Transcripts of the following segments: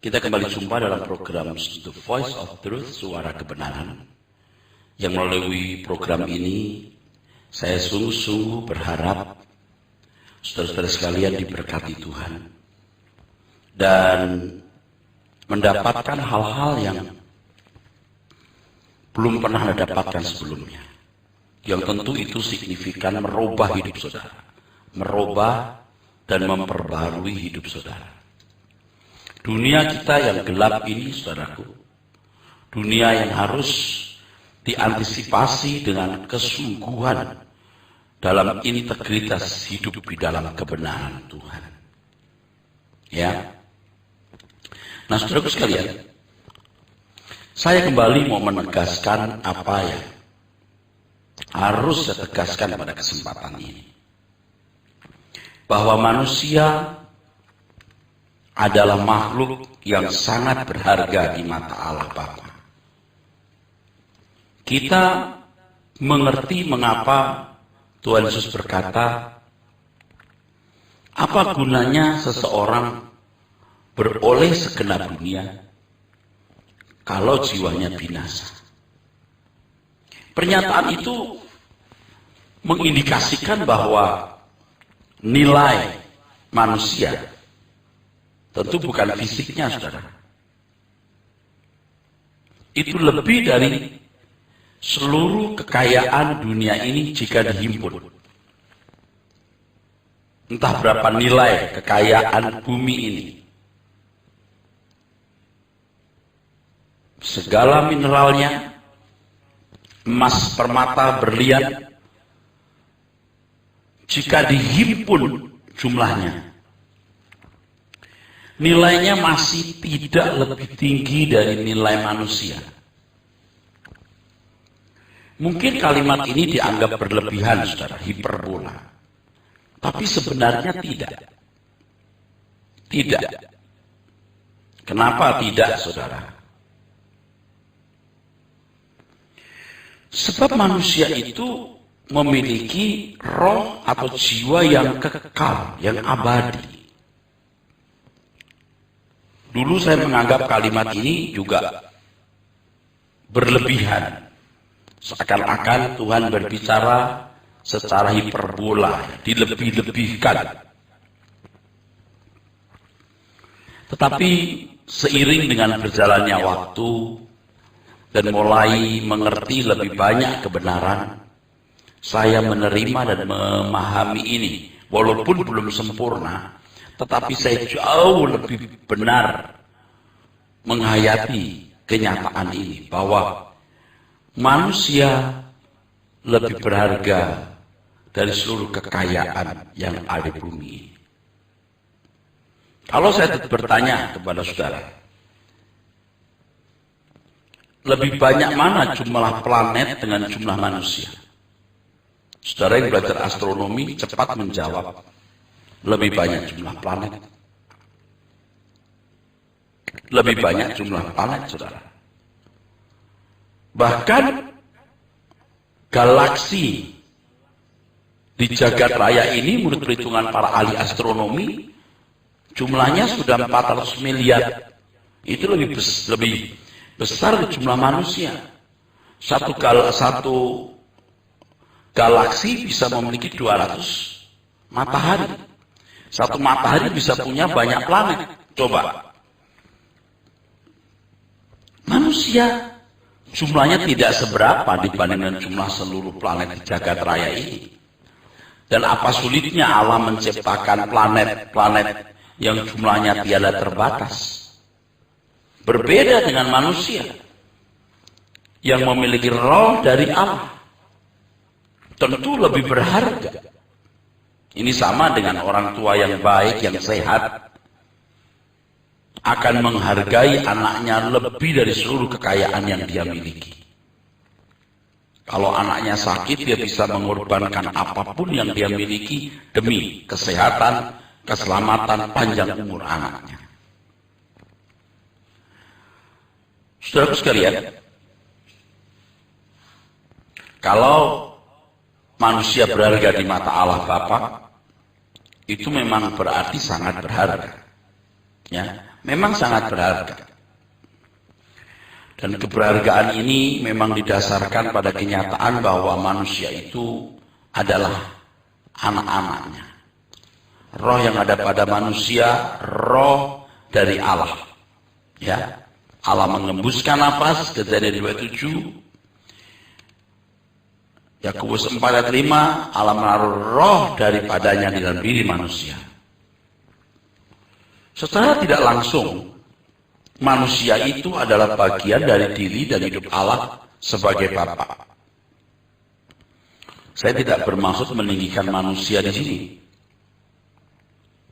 Kita kembali jumpa dalam program The Voice of Truth, Suara Kebenaran, yang melalui program ini saya sungguh-sungguh berharap saudara-saudara sekalian diberkati Tuhan dan mendapatkan hal-hal yang belum pernah Anda dapatkan sebelumnya, yang tentu itu signifikan merubah hidup saudara, merubah dan memperbarui hidup saudara. Dunia kita yang gelap ini, saudaraku, dunia yang harus diantisipasi dengan kesungguhan dalam integritas hidup di dalam kebenaran Tuhan. Ya. Nah, saudaraku sekalian, saya kembali mau menegaskan apa yang harus saya tegaskan pada kesempatan ini. Bahwa manusia adalah makhluk yang sangat berharga di mata Allah Bapa. Kita mengerti mengapa Tuhan Yesus berkata, apa gunanya seseorang beroleh segenap dunia kalau jiwanya binasa? Pernyataan itu mengindikasikan bahwa nilai manusia tentu bukan fisiknya, saudara. Itu lebih dari seluruh kekayaan dunia ini jika dihimpun. Entah berapa nilai kekayaan bumi ini. Segala mineralnya, emas, permata, berlian, jika dihimpun jumlahnya, nilainya masih tidak lebih tinggi dari nilai manusia. Mungkin kalimat ini dianggap berlebihan, saudara, hiperbola. Tapi sebenarnya tidak. Tidak. Kenapa tidak, saudara? Sebab manusia itu memiliki roh atau jiwa yang kekal, yang abadi. Dulu saya menganggap kalimat ini juga berlebihan. Seakan-akan Tuhan berbicara secara hiperbola, dilebih-lebihkan. Tetapi seiring dengan berjalannya waktu dan mulai mengerti lebih banyak kebenaran, saya menerima dan memahami ini. Walaupun belum sempurna, tetapi saya jauh lebih benar menghayati kenyataan ini, bahwa manusia lebih berharga dari seluruh kekayaan yang ada di bumi ini. Kalau saya bertanya kepada saudara, lebih banyak mana jumlah planet dengan jumlah manusia? Saudara yang belajar astronomi cepat menjawab, lebih banyak jumlah planet. Lebih banyak jumlah planet, saudara. Bahkan galaksi di jagat raya ini menurut perhitungan para ahli astronomi jumlahnya sudah 400 miliar. Itu lebih besar dari jumlah manusia. Satu galaksi bisa memiliki 200 matahari. Satu matahari bisa punya banyak planet. Coba. Manusia jumlahnya tidak seberapa dibandingkan jumlah seluruh planet di jagat raya ini. Dan apa sulitnya Allah menciptakan planet-planet yang jumlahnya tiada terbatas. Berbeda dengan manusia yang memiliki roh dari Allah. Tentu lebih berharga. Ini sama dengan orang tua yang baik, yang sehat, akan menghargai anaknya lebih dari seluruh kekayaan yang dia miliki. Kalau anaknya sakit, dia bisa mengorbankan apapun yang dia miliki demi kesehatan, keselamatan, panjang umur anaknya. Saudara sekalian, kalau manusia berharga di mata Allah Bapa, itu memang berarti sangat berharga. Ya, memang sangat berharga. Dan keberhargaan ini memang didasarkan pada kenyataan bahwa manusia itu adalah anak-anaknya. Roh yang ada pada manusia, roh dari Allah. Ya, Allah mengembuskan nafas, Kejadian 27. Yakobus 4 ayat 5, Allah menaruh roh daripadanya di dalam diri manusia. Secara tidak langsung, manusia itu adalah bagian dari diri dan hidup Allah sebagai Bapa. Saya tidak bermaksud meninggikan manusia di sini.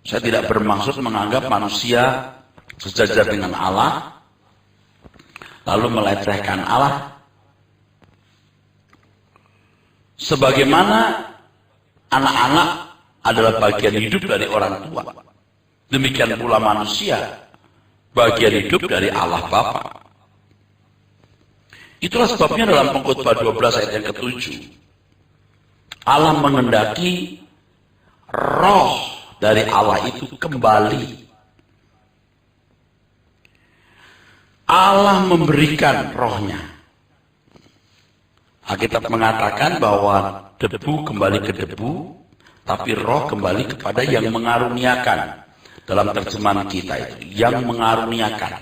Saya tidak bermaksud menganggap manusia sejajar dengan Allah, lalu melecehkan Allah. Sebagaimana anak-anak adalah bagian hidup dari orang tua, demikian pula manusia bagian hidup dari Allah Bapa. Itulah sebabnya dalam Pengkhotbah 12 ayat yang ke-7, Allah mengendaki roh dari Allah itu kembali. Allah memberikan rohnya. Alkitab mengatakan bahwa debu kembali ke debu, tapi roh kembali kepada yang mengaruniakan. Dalam terjemahan kita itu, yang mengaruniakan.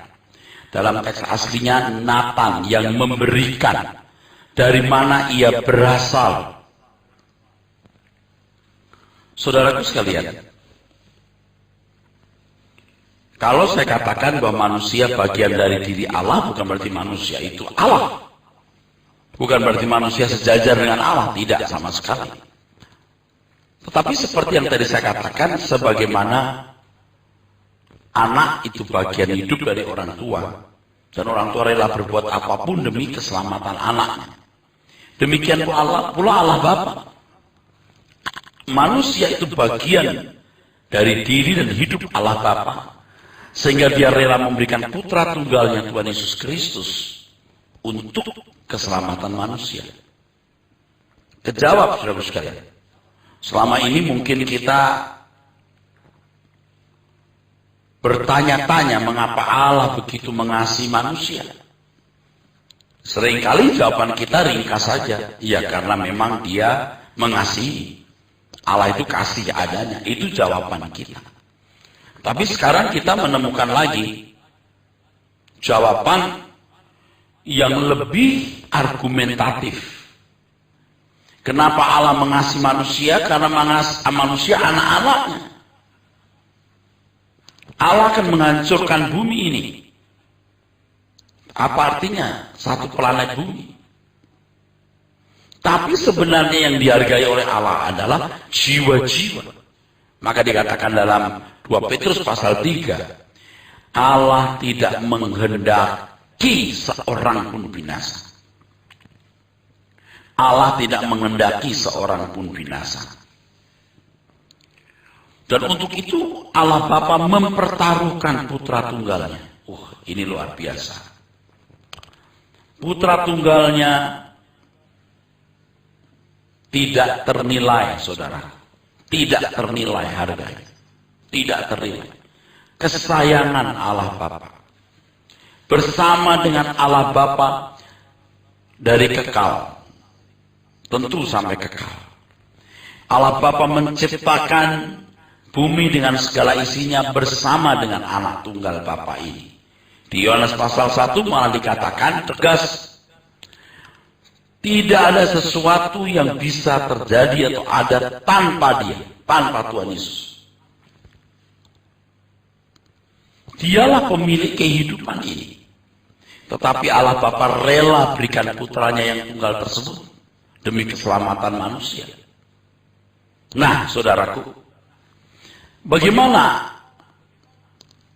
Dalam teks aslinya, Nathan, yang memberikan. Dari mana ia berasal. Saudaraku sekalian, kalau saya katakan bahwa manusia bagian dari diri Allah, bukan berarti manusia itu Allah. Bukan berarti manusia sejajar dengan Allah, tidak sama sekali. Tetapi seperti yang tadi saya katakan, sebagaimana anak itu bagian hidup dari orang tua, dan orang tua rela berbuat apapun demi keselamatan anaknya. Demikian pula Allah Bapa. Manusia itu bagian dari diri dan hidup Allah Bapa, sehingga dia rela memberikan putra tunggalnya Tuhan Yesus Kristus untuk keselamatan manusia. Kejawab, saudara sekalian. Selama ini mungkin kita bertanya-tanya mengapa Allah begitu mengasihi manusia. Seringkali jawaban kita ringkas saja. Ya, karena memang dia mengasihi. Allah itu kasih adanya. Itu jawaban kita. Tapi sekarang kita menemukan lagi jawaban yang lebih argumentatif. Kenapa Allah mengasihi manusia? Karena manusia anak-anaknya. Allah akan menghancurkan bumi ini. Apa artinya? Satu planet bumi. Tapi sebenarnya yang dihargai oleh Allah adalah jiwa-jiwa. Maka dikatakan dalam 2 Petrus pasal 3, Allah tidak menghendaki seorang pun binasa. Allah tidak menghendaki seorang pun binasa. Dan untuk itu Allah Bapa mempertaruhkan putra tunggalnya. Ini luar biasa. Putra tunggalnya tidak ternilai, saudara. Tidak ternilai harganya. Tidak ternilai. Kesayangan Allah Bapa. Bersama dengan Allah Bapa dari kekal. Tentu sampai kekal. Allah Bapa menciptakan bumi dengan segala isinya bersama dengan anak tunggal Bapa ini. Di Yohanes pasal 1 malah dikatakan tegas, tidak ada sesuatu yang bisa terjadi atau ada tanpa Dia, tanpa Tuhan Yesus. Dialah pemilik kehidupan ini. Tetapi Allah Bapa rela berikan putranya yang tunggal tersebut demi keselamatan manusia. Nah, saudaraku, bagaimana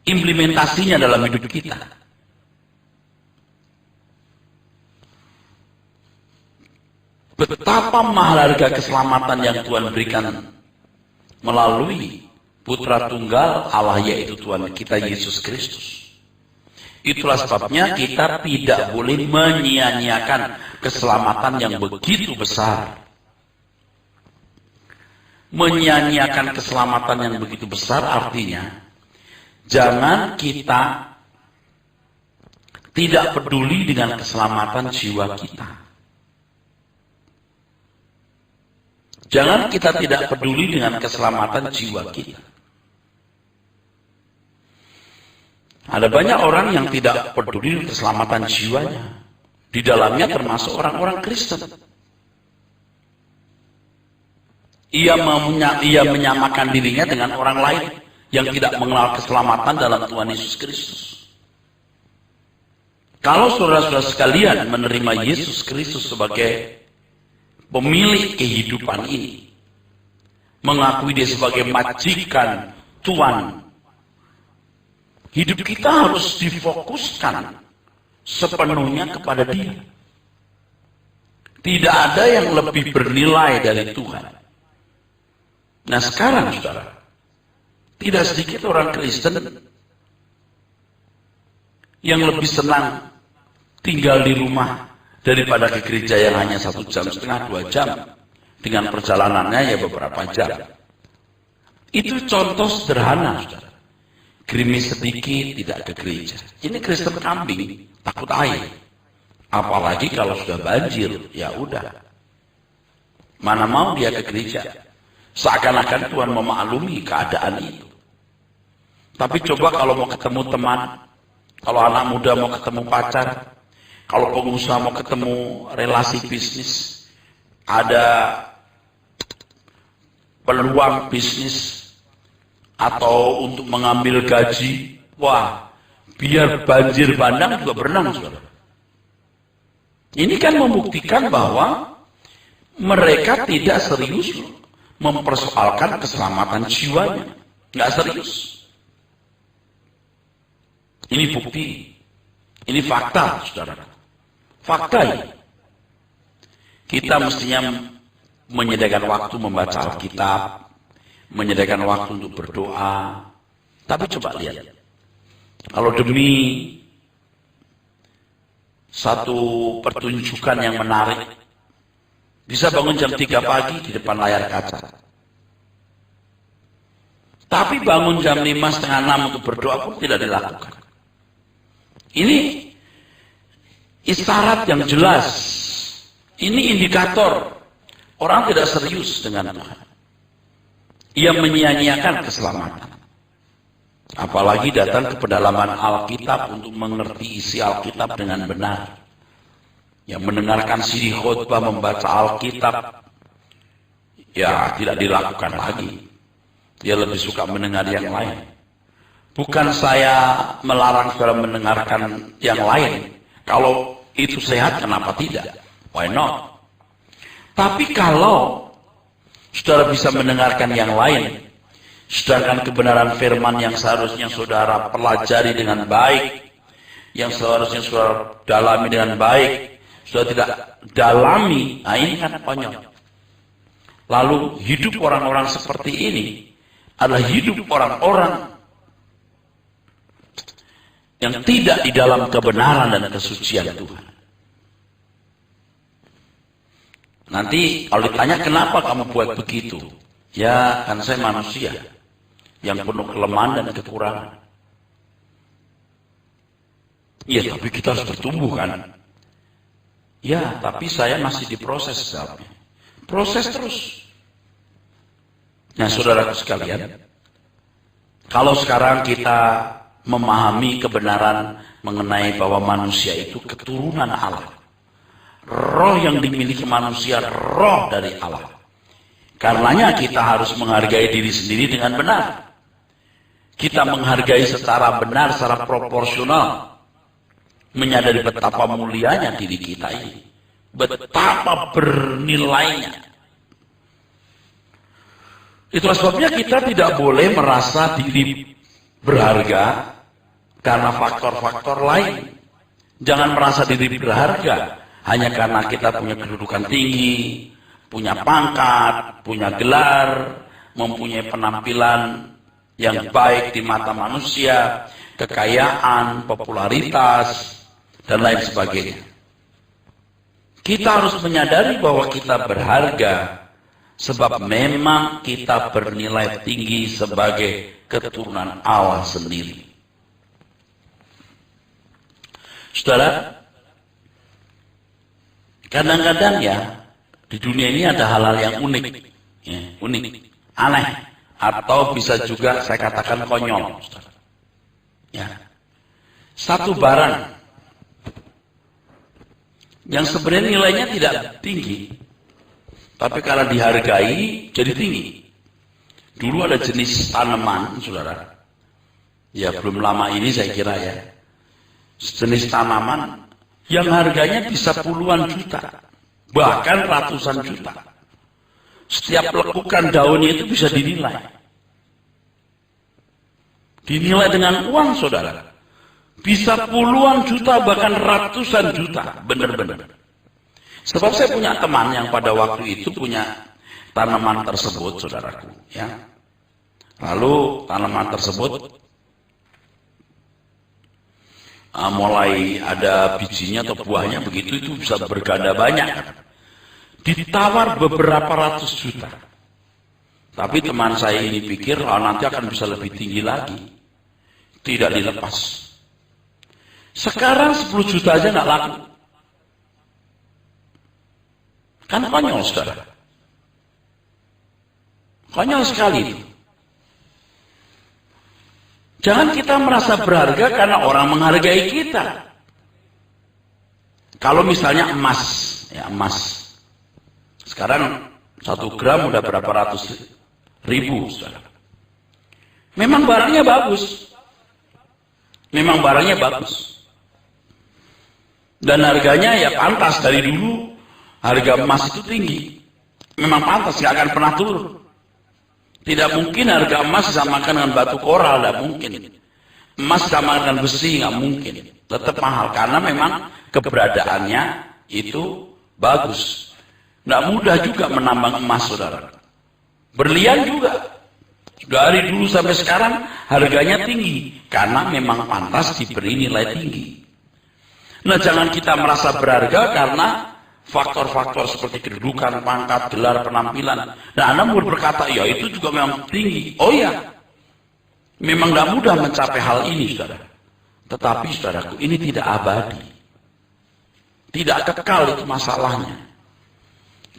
implementasinya dalam hidup kita? Betapa mahal harga keselamatan yang Tuhan berikan melalui putra tunggal Allah, yaitu Tuhan kita Yesus Kristus. Itulah sebabnya kita tidak boleh menyia-nyiakan keselamatan yang begitu besar. Menyia-nyiakan keselamatan yang begitu besar artinya Jangan kita tidak peduli dengan keselamatan jiwa kita. Jangan kita tidak peduli dengan keselamatan jiwa kita. Ada banyak orang yang tidak peduli dengan keselamatan jiwanya. Di dalamnya termasuk orang-orang Kristen. Ia menyamakan dirinya dengan orang lain yang tidak mengenal keselamatan dalam Tuhan Yesus Kristus. Kalau saudara-saudara sekalian menerima Yesus Kristus sebagai pemilik kehidupan ini, mengakui dia sebagai majikan Tuhan, hidup kita harus difokuskan sepenuhnya kepada dia. Tidak ada yang lebih bernilai dari Tuhan. Nah sekarang saudara, tidak sedikit orang Kristen yang lebih senang tinggal di rumah daripada ke gereja yang hanya 1,5 jam, 2 jam, dengan perjalanannya ya beberapa jam. Itu contoh sederhana, saudara. Gerimis sedikit tidak ke gereja. Ini Kristen kambing, takut air. Apalagi kalau sudah banjir, ya udah. Mana mau dia ke gereja? Seakan-akan Tuhan memaklumi keadaan itu. Tapi coba kalau mau ketemu teman, kalau anak muda mau ketemu pacar, kalau pengusaha mau ketemu relasi bisnis, ada peluang bisnis, atau untuk mengambil gaji, wah, biar banjir bandang juga berenang, saudara. Ini kan membuktikan bahwa mereka tidak serius mempersoalkan keselamatan jiwanya. Nggak serius. Ini bukti. Ini fakta, saudara. Fakta ini. Kita mestinya menyediakan waktu membaca Alkitab, menyediakan waktu untuk berdoa. Tapi coba lihat. Kalau demi satu pertunjukan yang menarik, bisa bangun jam 3 pagi di depan layar kaca. Tapi bangun jam 5, setengah 6 untuk berdoa pun tidak dilakukan. Ini isyarat yang jelas. Ini indikator orang tidak serius dengan Tuhan. Ia menyia-nyiakan keselamatan. Apalagi datang ke pedalaman Alkitab untuk mengerti isi Alkitab dengan benar. Yang mendengarkan CD khotbah membaca Alkitab, ya tidak dilakukan lagi. Dia lebih suka mendengar yang lain. Bukan saya melarang saudara mendengarkan yang lain. Kalau itu sehat, kenapa tidak? Why not? Tapi kalau saudara bisa mendengarkan yang lain, sedangkan kebenaran firman yang seharusnya saudara pelajari dengan baik, yang seharusnya saudara dalami dengan baik, saudara tidak dalami, nah ini kan konyol. Lalu hidup orang-orang seperti ini adalah hidup orang-orang yang tidak di dalam kebenaran dan kesucian Tuhan. Nanti kalau ditanya kenapa kamu buat begitu, ya kan saya manusia yang penuh kelemahan dan kekurangan. Iya, tapi kita harus bertumbuh kan. Ya, tapi saya masih diproses dalamnya. Proses terus. Nah, saudaraku sekalian, kalau sekarang kita memahami kebenaran mengenai bahwa manusia itu keturunan Allah. Roh yang dimiliki manusia, roh dari Allah. Karenanya kita harus menghargai diri sendiri dengan benar. Kita menghargai secara benar, secara proporsional. Menyadari betapa mulianya diri kita ini. Betapa bernilainya. Itulah sebabnya kita tidak boleh merasa diri berharga karena faktor-faktor lain. Jangan merasa diri berharga hanya karena kita punya kedudukan tinggi, punya pangkat, punya gelar, mempunyai penampilan yang baik di mata manusia, kekayaan, popularitas, dan lain sebagainya. Kita harus menyadari bahwa kita berharga Sebab memang kita bernilai tinggi sebagai keturunan Allah sendiri. Saudara, kadang-kadang ya di dunia ini ada hal-hal yang unik, ya, unik, aneh, atau bisa juga saya katakan konyol. Saudara. Ya. Satu barang yang sebenarnya nilainya tidak tinggi, tapi karena dihargai jadi tinggi. Dulu ada jenis tanaman, saudara. Ya belum lama ini saya kira ya. Jenis tanaman yang harganya bisa puluhan juta, bahkan ratusan juta. Setiap lekukan daunnya itu bisa dinilai. Dinilai dengan uang, saudara. Bisa puluhan juta, bahkan ratusan juta. Benar-benar. Sebab saya punya teman yang pada waktu itu punya tanaman tersebut, saudaraku. Ya. Lalu tanaman tersebut mulai ada bijinya atau buahnya, begitu itu bisa berganda banyak. Ditawar beberapa ratus juta. Tapi teman saya ini pikir nanti akan bisa lebih tinggi lagi. Tidak dilepas. Sekarang 10 juta aja nggak laku. Kan konyol, saudara. Konyol sekali itu. Jangan kita merasa berharga karena orang menghargai kita. Kalau misalnya emas, ya emas. Sekarang 1 gram udah berapa ratus ribu, saudara. Memang barangnya bagus. Memang barangnya bagus. Dan harganya ya pantas, dari dulu harga emas itu tinggi. Memang pantas, nggak akan pernah turun. Tidak mungkin harga emas disamakan dengan batu koral, tidak mungkin. Emas disamakan dengan besi, nggak mungkin. Tetap mahal, karena memang keberadaannya itu bagus. Nggak mudah juga menambang emas, saudara. Berlian juga. Dari dulu sampai sekarang harganya tinggi, karena memang pantas diberi nilai tinggi. Nah, jangan kita merasa berharga karena faktor-faktor seperti kedudukan, pangkat, gelar, penampilan. Nah, Anda mau berkata, ya itu juga memang tinggi. Oh ya, memang tidak mudah mencapai hal ini, saudara. Tetapi, saudaraku, ini tidak abadi. Tidak kekal itu masalahnya.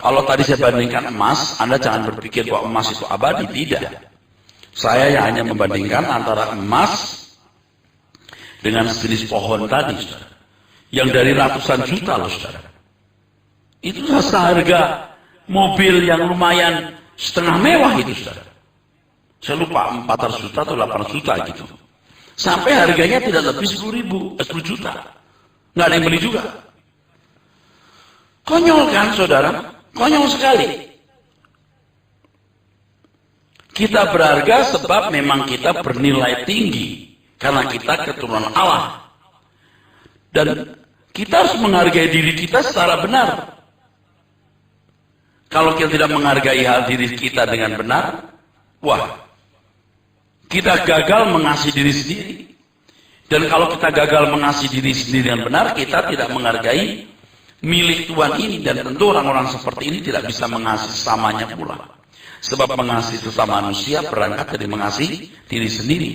Kalau tadi saya bandingkan emas, Anda jangan berpikir bahwa emas itu abadi. Tidak. Saya hanya membandingkan antara emas dengan sejenis pohon tadi, saudara. Yang dari ratusan juta loh, saudara. Itu seharga mobil yang lumayan setengah mewah itu, saudara. Saya lupa 400 juta atau 800 juta gitu. Sampai harganya tidak lebih 10 juta. Nggak ada yang beli juga. Konyol kan, saudara? Konyol sekali. Kita berharga sebab memang kita bernilai tinggi. Karena kita keturunan Allah. Dan kita harus menghargai diri kita secara benar. Kalau kita tidak menghargai hal diri kita dengan benar, wah, kita gagal mengasihi diri sendiri. Dan kalau kita gagal mengasihi diri sendiri dengan benar, kita tidak menghargai milik Tuhan ini. Dan tentu orang-orang seperti ini tidak bisa mengasihi sesamanya pula. Sebab mengasihi sesama manusia berangkat dari mengasihi diri sendiri.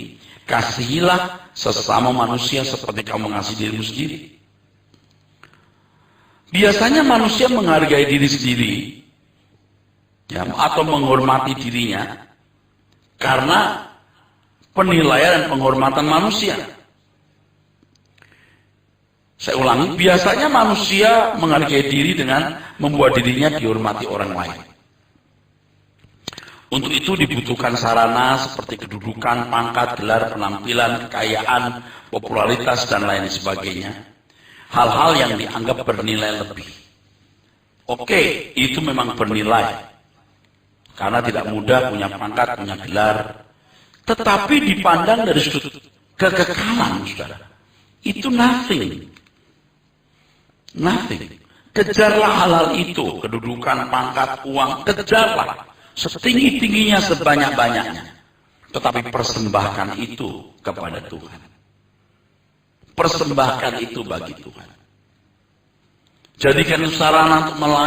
Kasihilah sesama manusia seperti kamu mengasihi dirimu sendiri. Biasanya manusia menghargai diri sendiri, ya, atau menghormati dirinya karena penilaian dan penghormatan manusia. Saya ulangi, biasanya manusia menghargai diri dengan membuat dirinya dihormati orang lain. Untuk itu dibutuhkan sarana seperti kedudukan, pangkat, gelar, penampilan, kekayaan, popularitas, dan lain sebagainya. Hal-hal yang dianggap bernilai lebih. Oke, itu memang bernilai. Karena tidak mudah punya pangkat, punya gelar. Tetapi dipandang dari sudut kekekalan, saudara. Itu nothing. Nothing. Kejarlah hal-hal itu, kedudukan, pangkat, uang, kejarlah. Setinggi-tingginya, sebanyak-banyaknya. Tetapi persembahkan itu kepada Tuhan. Persembahkan itu bagi Tuhan. Jadikan sarana untuk melayani.